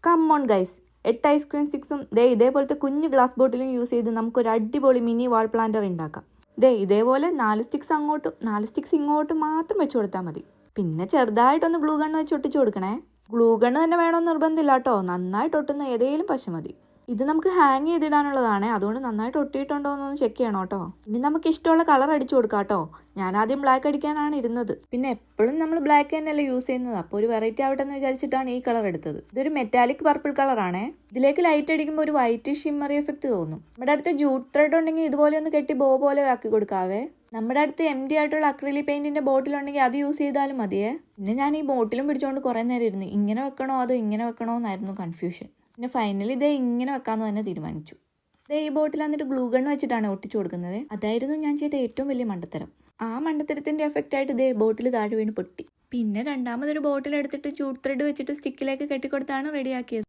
Come on guys, 8 ice cream സ്റ്റിക്സും ഇതേപോലത്തെ കുഞ്ഞു glass ബോട്ടിലും use ചെയ്ത് നമുക്കൊരു അടിപൊളി മിനി വാൾ പ്ലാന്റർ ഉണ്ടാക്കാം. ഇതേപോലെ 4 സ്റ്റിക്സ് അങ്ങോട്ടും 4 സ്റ്റിക്സ് ഇങ്ങോട്ടും മാത്രം വെച്ച് കൊടുത്താൽ മതി. പിന്നെ ചെറുതായിട്ടൊന്ന് ഗ്ലൂ ഗണ്ണ് വെച്ച് ഒട്ടിച്ചു കൊടുക്കണേ. ഗ്ലൂ ഗണ്ണ് തന്നെ വേണമെന്ന് നിർബന്ധമില്ല കേട്ടോ, നന്നായിട്ട് ഒട്ടുന്ന ഏതെങ്കിലും പശ മതി. ഇത് നമുക്ക് ഹാങ് ചെയ്തിടാനുള്ളതാണ്, അതുകൊണ്ട് നന്നായിട്ട് ഒട്ടിയിട്ടുണ്ടോ എന്നൊന്ന് ചെക്ക് ചെയ്യണം കേട്ടോ. ഇനി നമുക്ക് ഇഷ്ടമുള്ള കളർ അടിച്ചു കൊടുക്കാം കേട്ടോ. ഞാൻ ആദ്യം ബ്ലാക്ക് അടിക്കാനാണ് ഇരുന്നത്. പിന്നെ എപ്പോഴും നമ്മൾ ബ്ലാക്ക് തന്നെയല്ലേ യൂസ് ചെയ്യുന്നത്, അപ്പോൾ ഒരു വെറൈറ്റി ആവട്ടെ എന്ന് വിചാരിച്ചിട്ടാണ് ഈ കളർ എടുത്തത്. ഇതൊരു മെറ്റാലിക് പർപ്പിൾ കളറാണേ. ഇതിലേക്ക് ലൈറ്റ് അടിക്കുമ്പോൾ ഒരു വൈറ്റ് ഷിമ്മറി എഫക്റ്റ് തോന്നും. നമ്മുടെ അടുത്ത് ജൂട്ട് ത്രെഡ് ഉണ്ടെങ്കിൽ ഇതുപോലെ ഒന്ന് കെട്ടി ബോ പോലെ ആക്കി കൊടുക്കാവേ. നമ്മുടെ അടുത്ത് MD ആയിട്ടുള്ള അക്രിലിക് പെയിന്റിന്റെ ബോട്ടിൽ ഉണ്ടെങ്കിൽ അത് യൂസ് ചെയ്താലും മതിയേ. പിന്നെ ഞാൻ ഈ ബോട്ടിലും പിടിച്ചുകൊണ്ട് കുറേ നേരം ഇരുന്നു. ഇങ്ങനെ വെക്കണോ അതോ ഇങ്ങനെ വെക്കണോ എന്നായിരുന്നു കൺഫ്യൂഷൻ. പിന്നെ ഫൈനലി ഇങ്ങനെ വെക്കാമെന്ന് തന്നെ തീരുമാനിച്ചു. ഈ ബോട്ടിൽ എന്നിട്ട് ഗ്ലൂ ഗണ്ണ് വെച്ചിട്ടാണ് ഒട്ടിച്ചു കൊടുക്കുന്നത്. അതായിരുന്നു ഞാൻ ചെയ്ത ഏറ്റവും വലിയ മണ്ടത്തരം. ആ മണ്ടത്തരത്തിന്റെ എഫക്റ്റ് ആയിട്ട് ബോട്ടിൽ താഴെ വീണ് പൊട്ടി. പിന്നെ രണ്ടാമതൊരു ബോട്ടിൽ എടുത്തിട്ട് ജൂട്ട് ത്രെഡ് വെച്ചിട്ട് സ്റ്റിക്കിലേക്ക് കെട്ടിക്കൊടുത്താണ് റെഡിയാക്കിയത്.